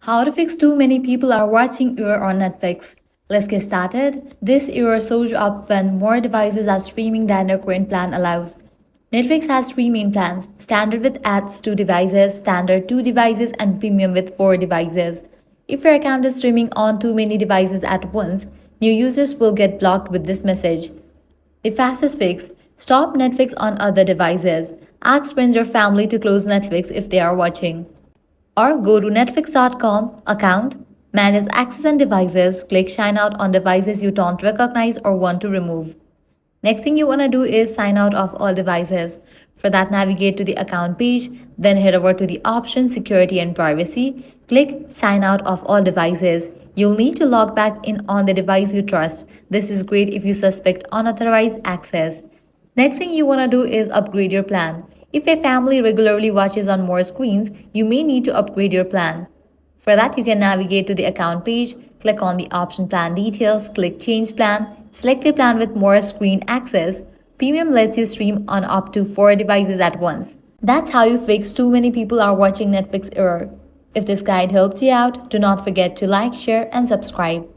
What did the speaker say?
How to fix too many people are watching error on Netflix. Let's get started. This error shows up when more devices are streaming than your current plan allows. Netflix has three main plans: standard with ads 2 devices, standard 2 devices, and premium with 4 devices. If your account is streaming on too many devices at once, new users will get blocked with this message. The fastest fix: stop Netflix on other devices. Ask friends or family to close Netflix if they are watching. Or go to netflix.com account, manage access and devices, click sign out on devices you don't recognize or want to remove. Next thing you want to do is sign out of all devices. For that, navigate to the account page, then head over to the option security and privacy. Click sign out of all devices. You'll need to log back in on the device you trust. This is great if you suspect unauthorized access. Next thing you want to do is upgrade your plan. If your family regularly watches on more screens, you may need to upgrade your plan. For that, you can navigate to the account page, click on the option plan details, click change plan, select a plan with more screen access. Premium lets you stream on up to 4 devices at once. That's how you fix too many people are watching Netflix error. If this guide helped you out, do not forget to like, share, and subscribe.